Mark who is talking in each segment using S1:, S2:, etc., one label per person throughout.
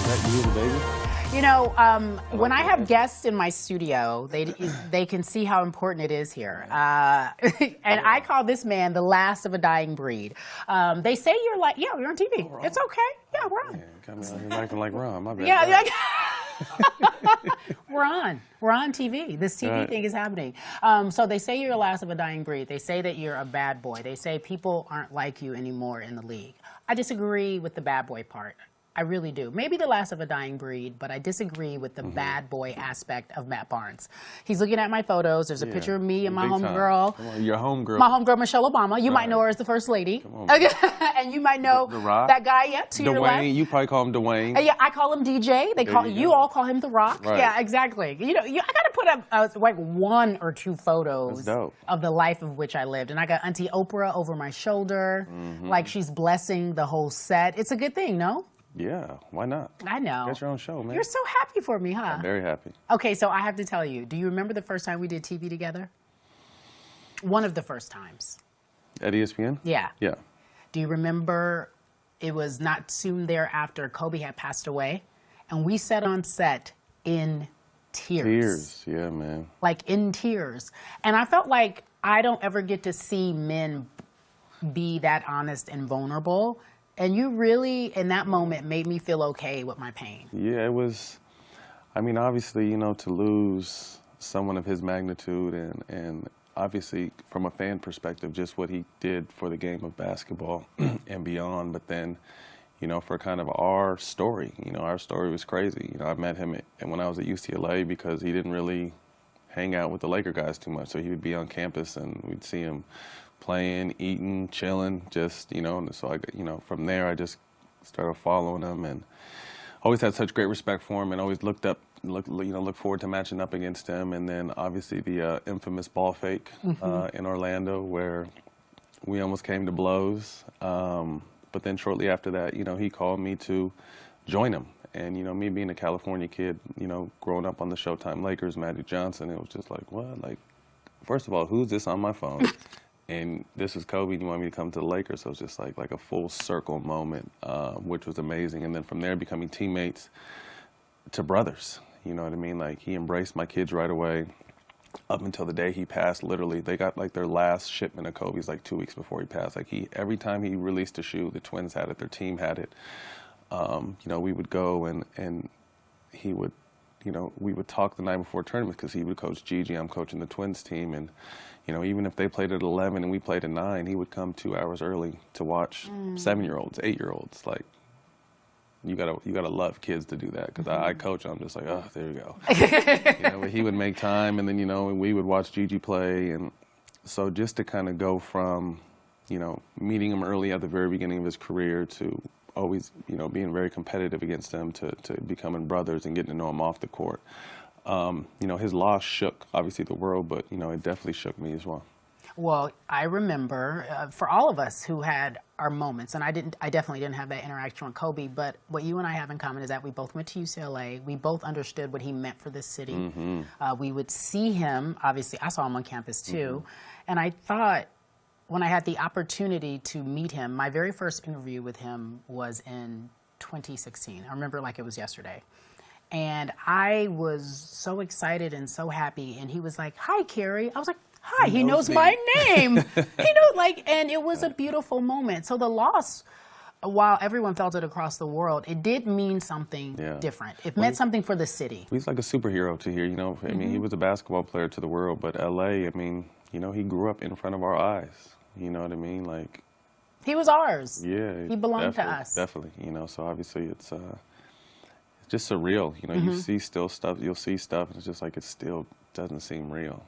S1: that you, the baby?
S2: You know, when I have guests in my studio, they can see how important it is here. And I call this man the last of a dying breed. They say you're like, yeah, we're on TV. Oh, it's okay. Yeah, we're on.
S1: Yeah, you're acting like Ron. My bad.
S2: Yeah, we're on. We're on TV. This TV thing is happening. So they say you're the last of a dying breed. They say that you're a bad boy. They say people aren't like you anymore in the league. I disagree with the bad boy part. I really do. Maybe the last of a dying breed, but I disagree with the bad boy aspect of Matt Barnes. He's looking at my photos. There's a picture of me and my homegirl.
S1: Your homegirl.
S2: My homegirl, Michelle Obama. You might know her as the First Lady. And you might know that guy, to your left.
S1: You probably call him Dwayne.
S2: Yeah, I call him DJ. You all call him The Rock. Right. Yeah, exactly. You know, I got to put up like 1 or 2 photos of the life of which I lived. And I got Auntie Oprah over my shoulder, like she's blessing the whole set. It's a good thing, no?
S1: Yeah, why not?
S2: I know.
S1: Get your own show, man.
S2: You're so happy for me, huh?
S1: I'm very happy.
S2: Okay, so I have to tell you, do you remember the first time we did TV together? One of the first times.
S1: At ESPN?
S2: Yeah.
S1: Yeah.
S2: Do you remember it was not soon thereafter Kobe had passed away, and we sat on set in tears.
S1: Tears, yeah, man.
S2: Like in tears. And I felt like I don't ever get to see men be that honest and vulnerable. And you really, in that moment, made me feel okay with my pain.
S1: Yeah, it was, I mean, obviously, you know, to lose someone of his magnitude and obviously from a fan perspective, just what he did for the game of basketball and beyond. But then, you know, for kind of our story, you know, our story was crazy. You know, I met him when I was at UCLA because he didn't really hang out with the Laker guys too much. So he would be on campus and we'd see him playing, eating, chilling, just, you know, and so I, you know, from there I just started following him and always had such great respect for him and always looked forward to matching up against him. And then obviously the infamous ball fake in Orlando where we almost came to blows. But then shortly after that, you know, he called me to join him. And, you know, me being a California kid, you know, growing up on the Showtime Lakers, Magic Johnson, it was just like, what? Like, first of all, who's this on my phone? And this is Kobe, and you want me to come to the Lakers? So it was just like a full circle moment, which was amazing. And then from there, becoming teammates to brothers. You know what I mean? Like, he embraced my kids right away. Up until the day he passed, literally, they got like their last shipment of Kobe's like 2 weeks before he passed. Like, every time he released a shoe, the twins had it, their team had it. You know, we would go and he would, you know, we would talk the night before tournaments because he would coach Gigi. I'm coaching the twins team, and you know, even if they played at 11 and we played at 9, he would come 2 hours early to watch 7-year-olds, 8-year-olds. Like, you gotta love kids to do that because I coach. I'm just like, oh, there you go. You know, but he would make time, and then, you know, we would watch Gigi play, and so just to kind of go from, you know, meeting him early at the very beginning of his career to always, you know, being very competitive against him to becoming brothers and getting to know him off the court. You know, his loss shook, obviously, the world, but, you know, it definitely shook me as well.
S2: Well, I remember, for all of us who had our moments, and I definitely didn't have that interaction with Kobe, but what you and I have in common is that we both went to UCLA. We both understood what he meant for this city. We would see him, obviously, I saw him on campus too, and I thought, when I had the opportunity to meet him, my very first interview with him was in 2016. I remember like it was yesterday. And I was so excited and so happy. And he was like, hi, Cari. I was like, hi, he knows my name. He knows, like, and it was a beautiful moment. So the loss, while everyone felt it across the world, it did mean something different. It meant something for the city.
S1: He's like a superhero to here, you know. I mean, he was a basketball player to the world, but LA, I mean, you know, he grew up in front of our eyes. You know what I mean? Like,
S2: he was ours.
S1: Yeah.
S2: He belonged to us.
S1: Definitely. You know, so obviously it's just surreal. You know, you see stuff, you'll see stuff, and it's just like it still doesn't seem real.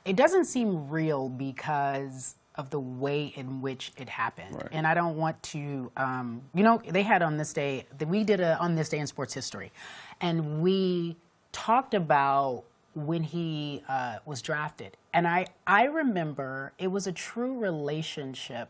S2: It doesn't seem real because of the way in which it happened. Right. And I don't want to, you know, they had on this day, we did a On This Day in Sports History, and we talked about when he was drafted. And I remember it was a true relationship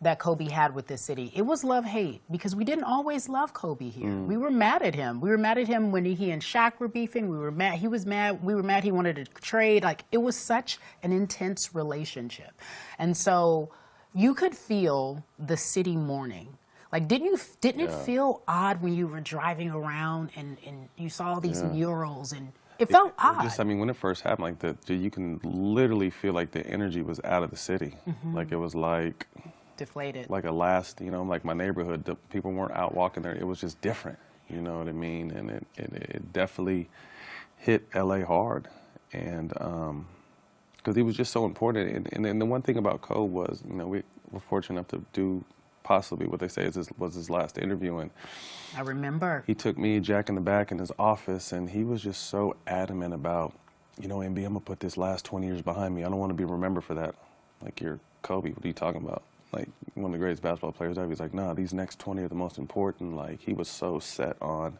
S2: that Kobe had with this city. It was love-hate because we didn't always love Kobe here. We were mad at him. We were mad at him when he and Shaq were beefing. We were mad. He was mad. We were mad he wanted to trade. Like, it was such an intense relationship. And so you could feel the city mourning. Like, didn't it feel odd when you were driving around and you saw these murals and it felt odd?
S1: Just, I mean, when it first happened, like you can literally feel like the energy was out of the city. Like it was like
S2: deflated.
S1: Like like my neighborhood, the people weren't out walking there. It was just different. You know what I mean? And it definitely hit LA hard. And because he was just so important. And the one thing about Kobe was, we were fortunate enough to do possibly what they say was his last interview. And
S2: I remember.
S1: He took me, Jack, in the back in his office, and he was just so adamant about, MB, I'm going to put this last 20 years behind me. I don't want to be remembered for that. Like, you're Kobe. What are you talking about? Like, one of the greatest basketball players ever. He's like, nah, these next 20 are the most important. Like, he was so set on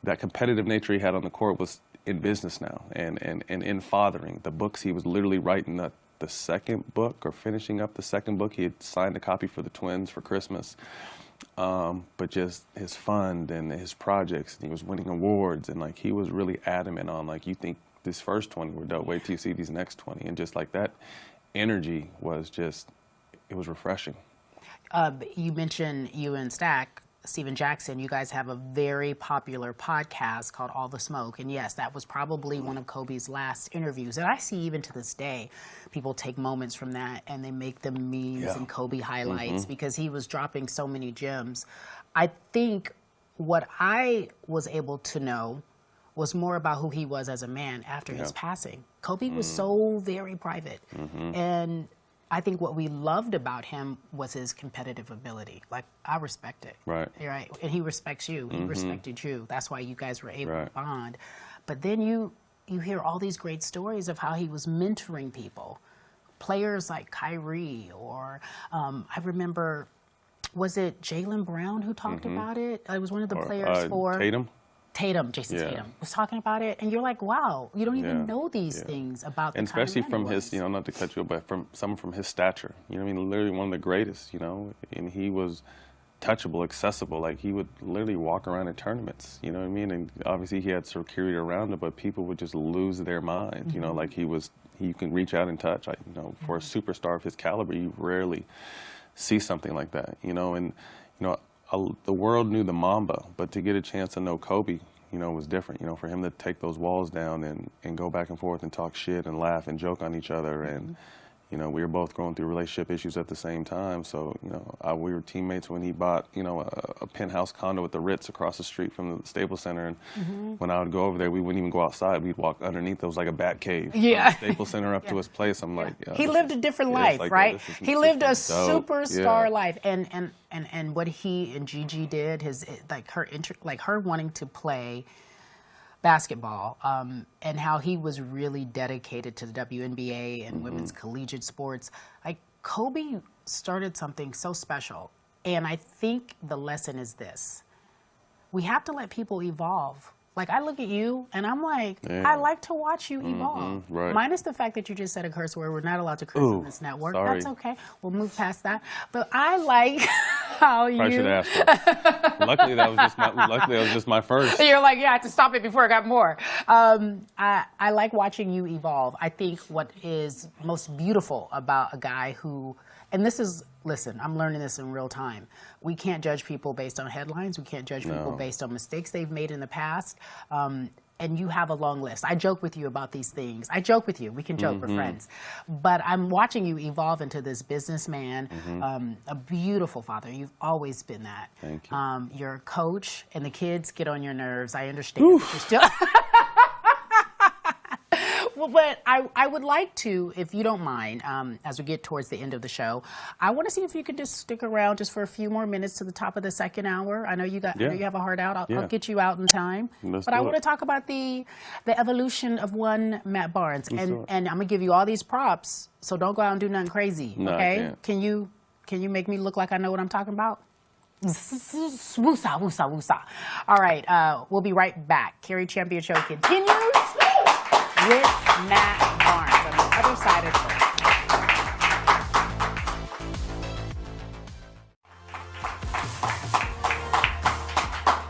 S1: that competitive nature he had on the court was in business now and in fathering. The books, he was literally writing the second book or finishing up the second book. He had signed a copy for the twins for Christmas. But just his fund and his projects, and he was winning awards, and like he was really adamant on like, you think this first 20 were dope, wait till you see these next 20. And just like that energy was just, it was refreshing.
S2: You mentioned you and Stack, Steven Jackson, you guys have a very popular podcast called All the Smoke. And yes, that was probably one of Kobe's last interviews. And I see even to this day, people take moments from that and they make them memes and Kobe highlights because he was dropping so many gems. I think what I was able to know was more about who he was as a man after his passing. Kobe was so very private. And I think what we loved about him was his competitive ability. Like, I respect it. Right. And he respects you. He respected you. That's why you guys were able to bond. But then you hear all these great stories of how he was mentoring people. Players like Kyrie or I remember, was it Jaylen Brown who talked about it? It was one of the players for Jason Tatum was talking about it, and you're like, wow, you don't even know these things about the
S1: and especially
S2: kind of
S1: from his, not to cut you off, but from someone from his stature, literally one of the greatest, and he was touchable, accessible, like he would literally walk around in tournaments, and obviously he had security around him, but people would just lose their mind, like you can reach out and touch, for a superstar of his caliber, you rarely see something like that, and the world knew the Mamba, but to get a chance to know Kobe, was different. For him to take those walls down and go back and forth and talk shit and laugh and joke on each other. And, we were both going through relationship issues at the same time. So, we were teammates when he bought, a penthouse condo at the Ritz across the street from the Staples Center. And when I would go over there, we wouldn't even go outside. We'd walk underneath. It was like a bat cave. From the Staples Center up to his place. I'm like,
S2: he lived a different life, like, right? He lived a superstar life. And what he and Gigi did, her wanting to play basketball, and how he was really dedicated to the WNBA and women's collegiate sports. Like, Kobe started something so special. And I think the lesson is this. We have to let people evolve. Like, I look at you and I'm like, I like to watch you evolve. Minus the fact that you just said a curse word. We're not allowed to curse on this network. Sorry. That's okay. We'll move past that. But I like how you...
S1: I should ask. Luckily, that was just my first.
S2: You're like, I had to stop it before I got more. I like watching you evolve. I think what is most beautiful about a guy who... And this is, listen, I'm learning this in real time. We can't judge people based on headlines. We can't judge people based on mistakes they've made in the past. And you have a long list. I joke with you about these things. I joke with you. We can joke. We're friends. But I'm watching you evolve into this businessman, a beautiful father. You've always been that.
S1: Thank you.
S2: You're a coach, and the kids get on your nerves. I understand. But you're still... Well, but I would like to, if you don't mind, as we get towards the end of the show, I want to see if you could just stick around just for a few more minutes to the top of the second hour. I know you have a heart out. I'll get you out in time. But I want to talk about the evolution of one Matt Barnes, and I'm gonna give you all these props. So don't go out and do nothing crazy.
S1: No,
S2: okay? Can you make me look like I know what I'm talking about? Woosah, woosah, woosah. All right, we'll be right back. Cari Champion Show continues with Matt Barnes on the other side of the...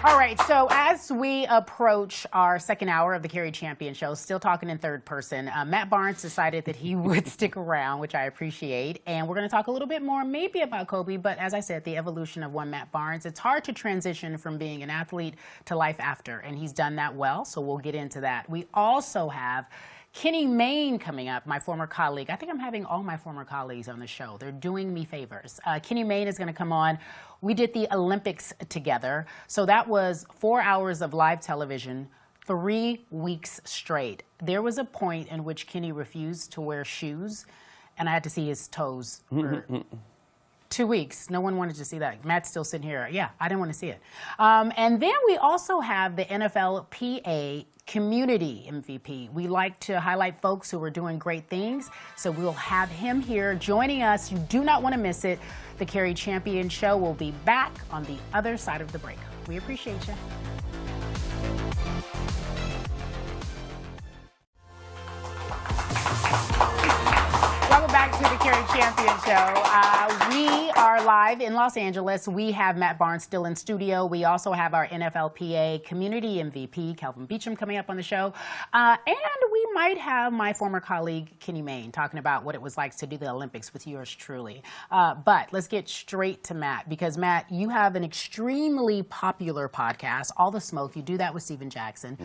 S2: All All right, so as we approach our second hour of the Cari Champion show, still talking in third person, Matt Barnes decided that he would stick around, which I appreciate. And we're going to talk a little bit more maybe about Kobe, but as I said, the evolution of one Matt Barnes. It's hard to transition from being an athlete to life after, and he's done that well, so we'll get into that. We also have Kenny Mayne coming up, my former colleague. I think I'm having all my former colleagues on the show. They're doing me favors. Kenny Mayne is going to come on. We did the Olympics together. So that was 4 hours of live television, 3 weeks straight. There was a point in which Kenny refused to wear shoes, and I had to see his toes for 2 weeks. No one wanted to see that. Matt's still sitting here. Yeah, I didn't want to see it. And then we also have the NFLPA Community MVP. We like to highlight folks who are doing great things, so we'll have him here joining us. You do not want to miss it. The Cari Champion show will be back on the other side of the break. We appreciate you. Welcome back to the Cari Champion show. We are live in Los Angeles. We have Matt Barnes still in studio. We also have our NFLPA Community MVP, Kelvin Beachum, coming up on the show. And we might have my former colleague, Kenny Mayne, talking about what it was like to do the Olympics with yours truly. But let's get straight to Matt, because Matt, you have an extremely popular podcast, All the Smoke. You do that with Steven Jackson.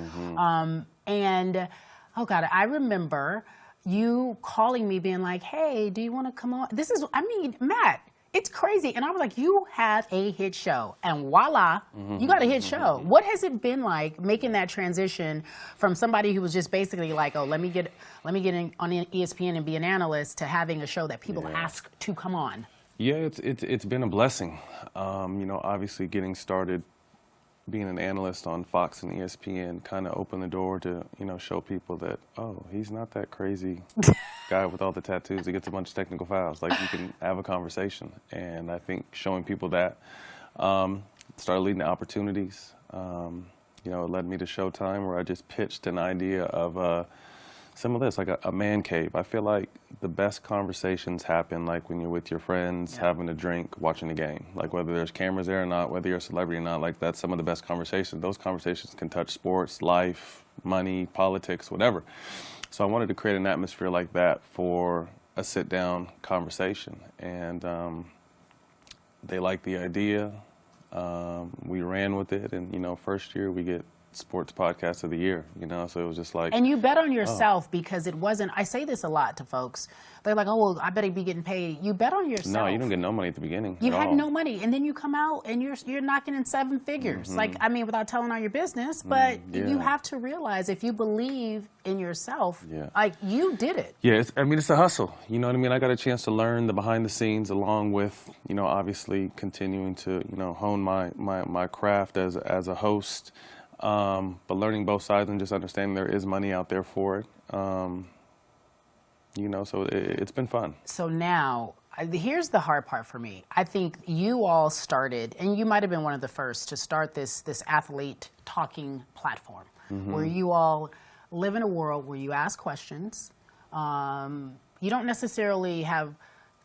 S2: And, oh God, I remember you calling me being like, hey, do you want to come on? This is, I mean, Matt, it's crazy. And I was like, you have a hit show. And voila, you got a hit show. What has it been like making that transition from somebody who was just basically like, oh, let me get in on ESPN and be an analyst, to having a show that people ask to come on?
S1: Yeah, it's been a blessing. You know, obviously getting started being an analyst on Fox and ESPN kind of opened the door to, you know, show people that, oh, he's not that crazy guy with all the tattoos that gets a bunch of technical fouls. Like, you can have a conversation. And I think showing people that started leading to opportunities. You know, it led me to Showtime, where I just pitched an idea of some of this, like a man cave. I feel like the best conversations happen like when you're with your friends, having a drink, watching the game. Like, whether there's cameras there or not, whether you're a celebrity or not, like, that's some of the best conversations. Those conversations can touch sports, life, money, politics, whatever. So I wanted to create an atmosphere like that for a sit-down conversation. And they liked the idea. We ran with it, and, you know, first year we get Sports Podcast of the Year, you know, so it was just like. And
S2: you bet on yourself, because it wasn't, I say this a lot to folks. They're like, oh, well, I bet he'd be getting paid. You bet on yourself.
S1: No, you don't get no money at the beginning.
S2: You had no money, and then you come out and you're knocking in 7 figures. Like, I mean, without telling all your business, but you have to realize, if you believe in yourself, like, you did it. Yeah,
S1: I mean, it's a hustle. You know what I mean? I got a chance to learn the behind the scenes, along with, you know, obviously continuing to, you know, hone my craft as a host. But learning both sides and just understanding there is money out there for it. You know, so it's been fun.
S2: So now, here's the hard part for me. I think you all started, and you might have been one of the first to start this athlete talking platform, where you all live in a world where you ask questions. You don't necessarily have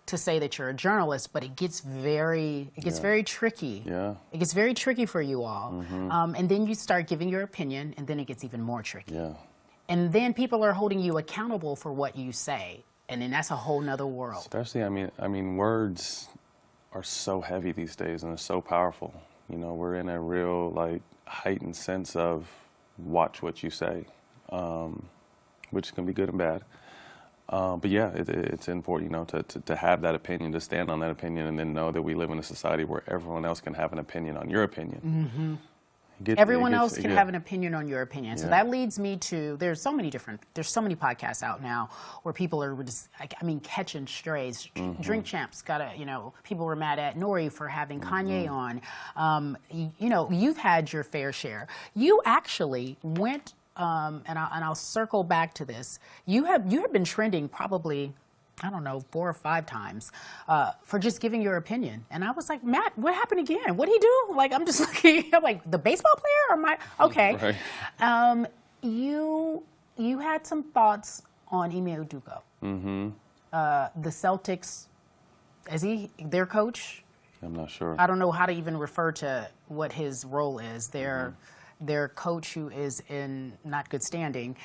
S2: to say that you're a journalist, but it gets very tricky. Yeah. It gets very tricky for you all. And then you start giving your opinion, and then it gets even more tricky. Yeah. And then people are holding you accountable for what you say. And then that's a whole nother world.
S1: Especially, I mean, words are so heavy these days, and they're so powerful. You know, we're in a real, like, heightened sense of watch what you say, which can be good and bad. But yeah, it's important, you know, to have that opinion, to stand on that opinion, and then know that we live in a society where everyone else can have an opinion on your opinion.
S2: Everyone else can have an opinion on your opinion. So that leads me to, there's so many podcasts out now where people are just, I mean, catching strays. Drink Champs you know, people were mad at Nori for having Kanye on. You know, you've had your fair share. You actually went, and I'll circle back to this. You have been trending probably, I don't know, 4 or 5 times for just giving your opinion. And I was like, Matt, what happened again? What'd he do? Like, I'm just looking, I'm like, the baseball player or my, okay. Right. You had some thoughts on Ime Udoka. The Celtics, their coach,
S1: I'm not sure.
S2: I don't know how to even refer to what his role is. Their coach, who is in not good standing.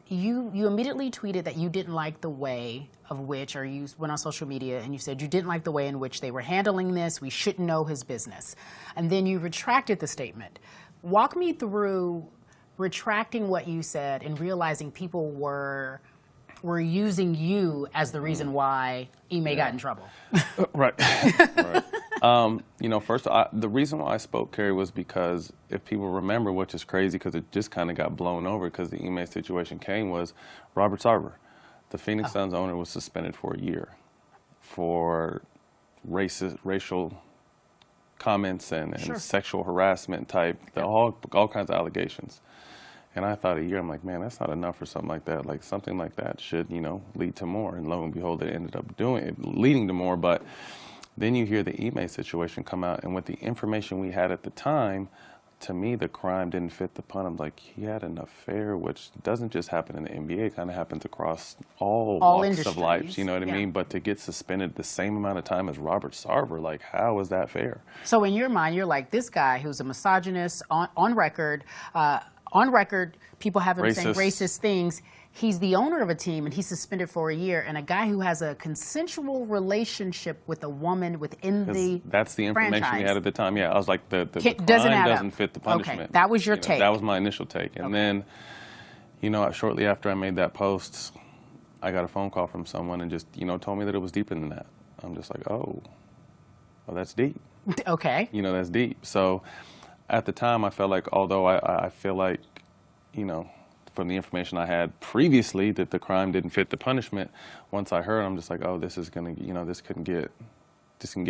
S2: You immediately tweeted that you didn't like the way of which, or you went on social media and you said you didn't like the way in which they were handling this. We shouldn't know his business. And then you retracted the statement. Walk me through retracting what you said and realizing people were using you as the reason why Ime got in trouble.
S1: Right. Right. You know, first, the reason why I spoke, Cari, was because if people remember, which is crazy because it just kind of got blown over because the Ime situation came, was Robert Sarver, the Phoenix Suns owner, was suspended for a year for racial comments and sexual harassment type, all kinds of allegations. And I thought a year, I'm like, man, that's not enough for something like that. Like, something like that should, you know, lead to more. And lo and behold, it ended up leading to more. But then you hear the Ime situation come out, and with the information we had at the time, to me, the crime didn't fit the pun. I'm like, he had an affair, which doesn't just happen in the NBA. It kind of happens across all walks of life, you know what I mean? But to get suspended the same amount of time as Robert Sarver, like, how is that fair?
S2: So in your mind, you're like, this guy who's a misogynist, on record, people have him saying racist things. He's the owner of a team, and he's suspended for a year. And a guy who has a consensual relationship with a woman within the
S1: That's the information
S2: franchise.
S1: we had at the time. Yeah, I was like, the crime doesn't fit the punishment.
S2: Okay, that was your take.
S1: That was my initial take. And then, you know, shortly after I made that post, I got a phone call from someone and just, you know, told me that it was deeper than that. I'm just like, oh, well, that's deep.
S2: Okay.
S1: You know, that's deep. So at the time, I felt like, although I feel like, you know, from the information I had previously that the crime didn't fit the punishment, once I heard, I'm just like, oh, this is gonna, you know, this can get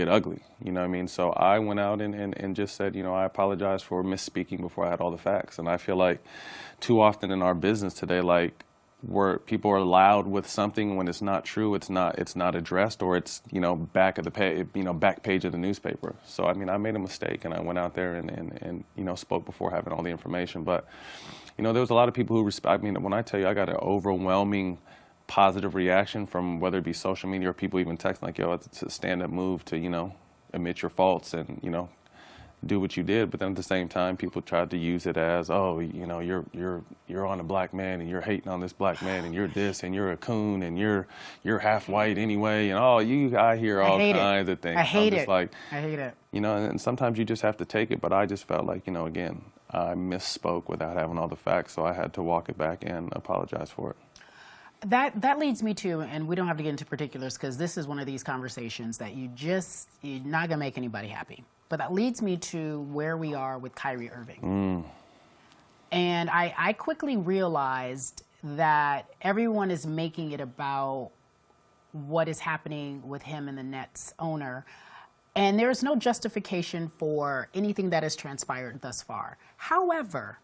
S1: ugly. You know what I mean? So I went out and just said, you know, I apologize for misspeaking before I had all the facts. And I feel like too often in our business today, like, where people are loud with something when it's not true, it's not addressed, or it's, you know, back page of the newspaper. So I mean, I made a mistake, and I went out there and you know, spoke before having all the information. But you know, there was a lot of people who I mean, when I tell you, I got an overwhelming positive reaction from whether it be social media or people even texting like, yo, it's a stand-up move to, you know, admit your faults and, you know, do what you did. But then at the same time, people tried to use it as, oh, you know, you're on a black man and you're hating on this black man and you're this and you're a coon and you're half white anyway, and I hear all kinds of things.
S2: I hate it.
S1: Like,
S2: I hate it.
S1: You know, and sometimes you just have to take it. But I just felt like, you know, again, I misspoke without having all the facts, so I had to walk it back and apologize for it.
S2: That leads me to, and we don't have to get into particulars because this is one of these conversations that you're not gonna make anybody happy. But that leads me to where we are with Kyrie Irving. And I quickly realized that everyone is making it about what is happening with him and the Nets owner. And there is no justification for anything that has transpired thus far. However,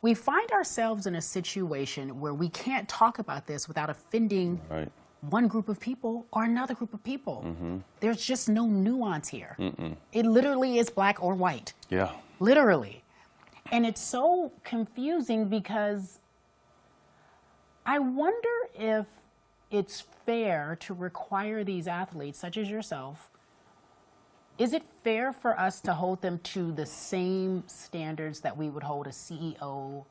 S2: we find ourselves in a situation where we can't talk about this without offending one group of people or another group of people. There's just no nuance here. It literally is black or white.
S1: Yeah.
S2: Literally. And it's so confusing because I wonder if it's fair to require these athletes, such as yourself, is it fair for us to hold them to the same standards that we would hold a CEO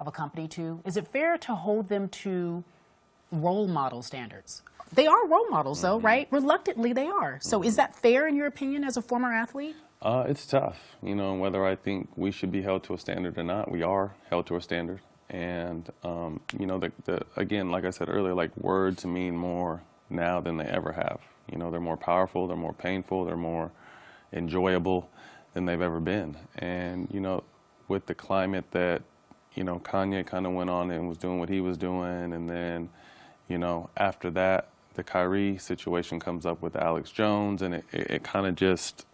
S2: of a company to? Is it fair to hold them to role model standards? They are role models, though, right? Reluctantly, they are. So is that fair, in your opinion, as a former athlete?
S1: It's tough, you know, whether I think we should be held to a standard or not. We are held to a standard. And, you know, again, like I said earlier, like, words mean more now than they ever have. You know, they're more powerful, they're more painful, they're more enjoyable than they've ever been. And, you know, with the climate that, you know, Kanye kind of went on and was doing what he was doing, and then, you know, after that, the Kyrie situation comes up with Alex Jones, and it kind of just,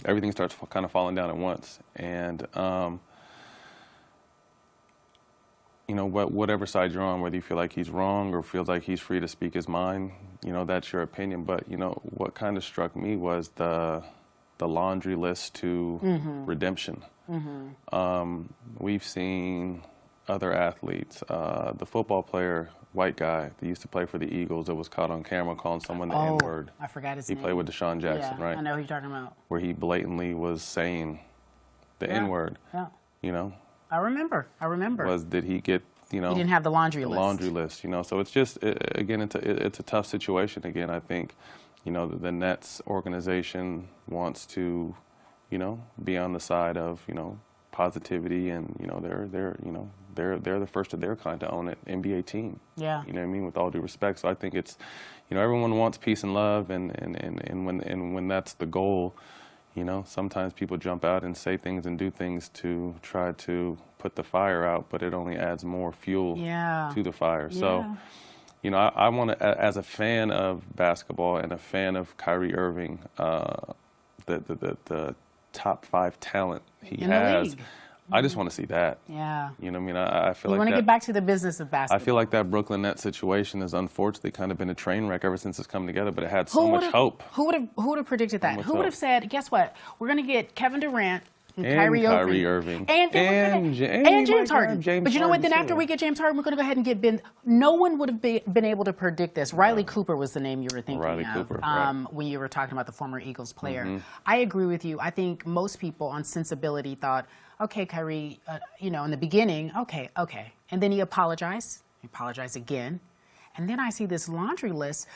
S1: everything starts kind of falling down at once. And, you know, whatever side you're on, whether you feel like he's wrong or feels like he's free to speak his mind, you know, that's your opinion. But, you know, what kind of struck me was the laundry list to redemption. We've seen other athletes. The football player, white guy, that used to play for the Eagles, that was caught on camera calling someone the N-word.
S2: I forgot his
S1: name. He played with Deshaun Jackson,
S2: yeah,
S1: right?
S2: I know who you're talking about.
S1: Where he blatantly was saying the N-word.
S2: Yeah.
S1: You know?
S2: I remember.
S1: Did he get, you know?
S2: He didn't have the laundry list.
S1: Laundry list, you know. So it's just, again, it's a tough situation. Again, I think, you know, the Nets organization wants to, you know, be on the side of, you know, positivity, and you know they're the first of their kind to own an NBA team.
S2: Yeah.
S1: You know what I mean? With all due respect. So I think it's, you know, everyone wants peace and love, and when that's the goal, you know, sometimes people jump out and say things and do things to try to put the fire out, but it only adds more fuel to the fire.
S2: Yeah.
S1: So, you know, I want to, as a fan of basketball and a fan of Kyrie Irving, the top 5 talent he
S2: in
S1: has.
S2: The league.
S1: I just want to see that.
S2: Yeah.
S1: You know what I mean? I feel
S2: you
S1: like
S2: want to get back to the business of basketball.
S1: I feel like that Brooklyn Nets situation has unfortunately kind of been a train wreck ever since it's come together, but it had so much hope.
S2: Who would have predicted that? Who would have said, guess what? We're going to get Kevin Durant and Kyrie Irving. And James Harden. But you know what? Then after we get James Harden, we're going to go ahead and get Ben. No one would have been able to predict this. Riley Cooper was the name you were thinking
S1: Riley
S2: of
S1: Cooper, right.
S2: when you were talking about the former Eagles player. I agree with you. I think most people on sensibility thought, okay, Kyrie, you know, in the beginning, okay. And then he apologized again. And then I see this laundry list.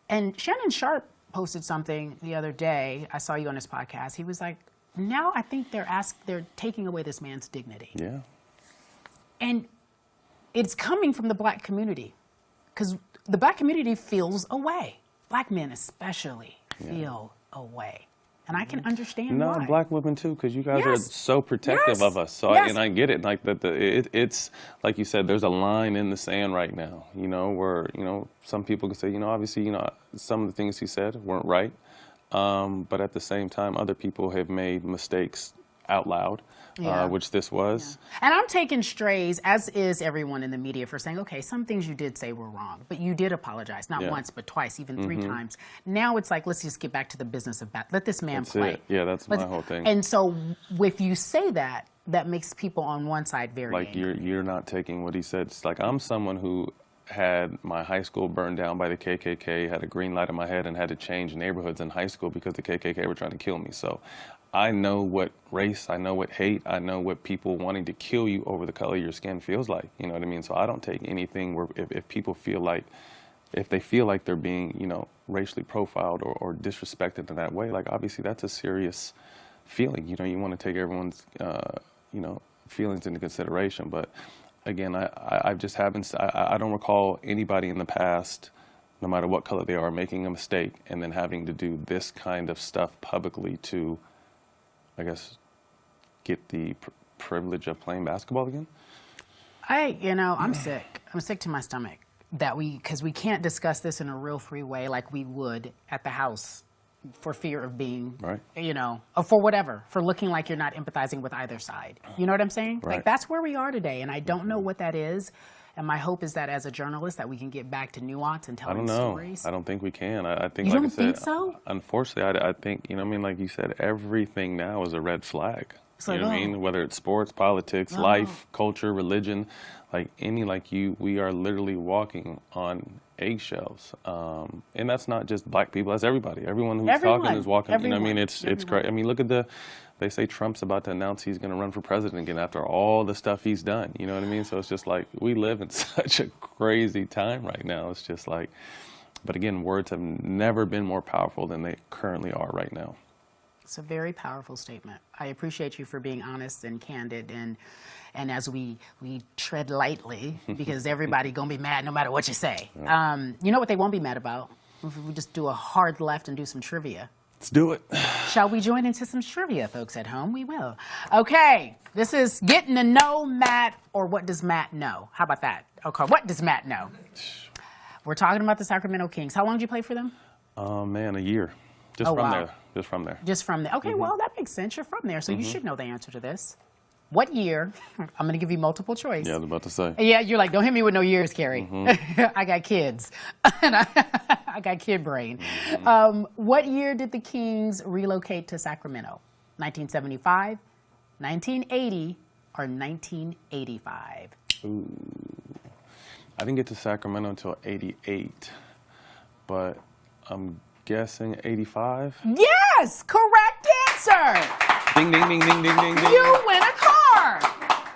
S2: And Shannon Sharp posted something the other day. I saw you on his podcast. He was like, now I think they're taking away this man's dignity.
S1: Yeah.
S2: And it's coming from the black community, because the black community feels away. Black men especially feel away. And I can understand why.
S1: No, black women too, because you guys are so protective of us. So and I get it. Like it's like you said, there's a line in the sand right now. You know, where, you know, some people can say, you know, obviously, you know, some of the things he said weren't right. But at the same time, other people have made mistakes out loud, which this was.
S2: Yeah. And I'm taking strays, as is everyone in the media, for saying, okay, some things you did say were wrong, but you did apologize, not once, but twice, even 3 times. Now it's like, let's just get back to the business of let this man play.
S1: It. Yeah, that's my whole thing.
S2: And so if you say that, that makes people on one side very angry.
S1: You're not taking what he said. It's like, I'm someone who had my high school burned down by the KKK, had a green light in my head, and had to change neighborhoods in high school because the KKK were trying to kill me. So I know what race, I know what hate, I know what people wanting to kill you over the color of your skin feels like. You know what I mean? So I don't take anything where if people feel like, if they feel like they're being, you know, racially profiled or disrespected in that way, like obviously that's a serious feeling. You know, you want to take everyone's, you know, feelings into consideration. But again, I just haven't, I don't recall anybody in the past, no matter what color they are, making a mistake and then having to do this kind of stuff publicly to, I guess, get the privilege of playing basketball again.
S2: You know, I'm sick. I'm sick to my stomach because we can't discuss this in a real free way like we would at the house, for fear of being, you know, or for whatever, for looking like you're not empathizing with either side. You know what I'm saying?
S1: Right.
S2: Like, that's where we are today, and I don't know what that is. And my hope is that as a journalist that we can get back to nuance and telling stories.
S1: I don't think we can. I think,
S2: you
S1: like
S2: don't
S1: I said,
S2: think so?
S1: Unfortunately, I think, you know what I mean, like you said, everything now is a red flag. You know what I mean? Whether it's sports, politics, life, culture, religion, like we are literally walking on eggshells. And that's not just black people, that's everybody. Everyone who's talking is walking, you know what I mean? It's crazy. I mean, look at they say Trump's about to announce he's going to run for president again after all the stuff he's done. You know what I mean? So it's just like, we live in such a crazy time right now. It's just like, but again, words have never been more powerful than they currently are right now.
S2: It's a very powerful statement. I appreciate you for being honest and candid, and as we tread lightly, because everybody gonna be mad no matter what you say. You know what they won't be mad about? If we just do a hard left and do some trivia.
S1: Let's do it.
S2: Shall we join into some trivia, folks at home? We will. Okay, this is getting to know Matt, or what does Matt know? How about that? Okay, what does Matt know? We're talking about the Sacramento Kings. How long did you play for them?
S1: Man, a year. Just from there. Just from there.
S2: Just from there. Okay, well, that makes sense. You're from there, so you should know the answer to this. What year? I'm going to give you multiple choice.
S1: Yeah, I was about to say.
S2: Yeah, you're like, don't hit me with no years, Cari. I got kids. And I got kid brain. What year did the Kings relocate to Sacramento? 1975, 1980, or 1985?
S1: Ooh. I didn't get to Sacramento until 88, but I'm guessing 85.
S2: Yes, correct answer.
S1: Ding, ding, ding, ding, ding, ding, ding.
S2: You win a car.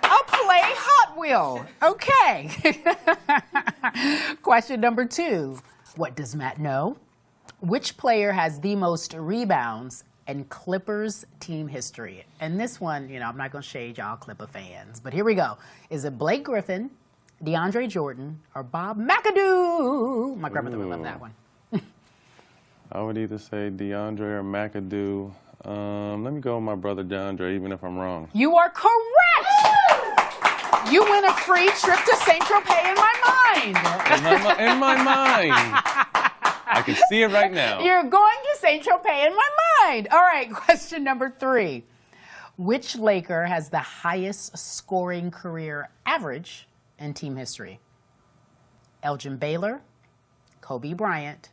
S2: A play Hot Wheel. Okay. Question number 2. What does Matt know? Which player has the most rebounds in Clippers team history? And this one, I'm not going to shade y'all Clipper fans, but here we go. Is it Blake Griffin, DeAndre Jordan, or Bob McAdoo? My grandmother would love that one.
S1: I would either say DeAndre or McAdoo. Let me go with my brother DeAndre, even if I'm wrong.
S2: You are correct! You win a free trip to St. Tropez in my mind.
S1: In my mind. I can see it right now.
S2: You're going to St. Tropez in my mind. All right, question number 3. Which Laker has the highest scoring career average in team history? Elgin Baylor, Kobe Bryant,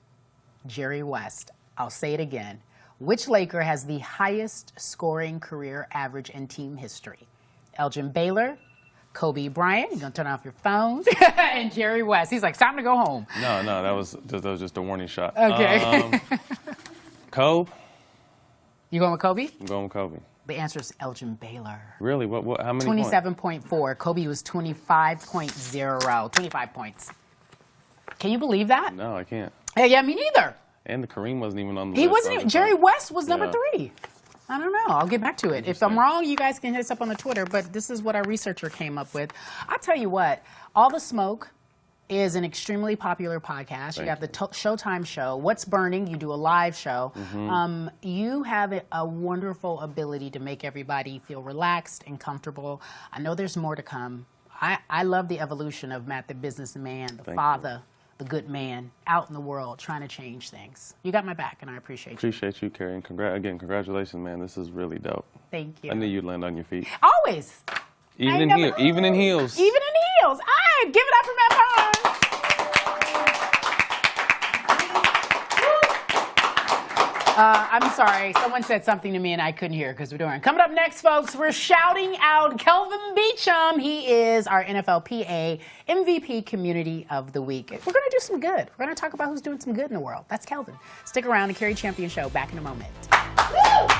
S2: Jerry West. I'll say it again. Which Laker has the highest scoring career average in team history? Elgin Baylor, Kobe Bryant, you're going to turn off your phone, and Jerry West. He's like, it's time to go home.
S1: No, that was just a warning shot.
S2: Okay.
S1: Kobe?
S2: You going with Kobe?
S1: I'm going with Kobe.
S2: The answer is Elgin Baylor.
S1: Really? What? How many
S2: 27.4. Kobe was 25.0. 25 points. Can you believe that?
S1: No, I can't.
S2: Yeah, me neither.
S1: And the Kareem wasn't even on the
S2: He
S1: list.
S2: wasn't even. Jerry West was number
S1: Yeah.
S2: 3. I don't know. I'll get back to it. If I'm wrong, you guys can hit us up on the Twitter, but this is what our researcher came up with. I'll tell you what, All the Smoke is an extremely popular podcast. You have the Showtime show, What's Burning, you do a live show. You have a wonderful ability to make everybody feel relaxed and comfortable. I know there's more to come. I love the evolution of Matt, the businessman, the father, the good man, out in the world trying to change things. You got my back, and I appreciate you.
S1: Appreciate you, Cari. And congratulations, man. This is really dope.
S2: Thank you.
S1: I knew you'd land on your feet.
S2: Always.
S1: Even in heels.
S2: Even in heels. All right, give it up for Matt Barnes. I'm sorry. Someone said something to me and I couldn't hear because we're doing it. Coming up next, folks, we're shouting out Kelvin Beachum. He is our NFLPA MVP Community of the Week. We're going to do some good. We're going to talk about who's doing some good in the world. That's Kelvin. Stick around. The Cari Champion Show. Back in a moment. Woo!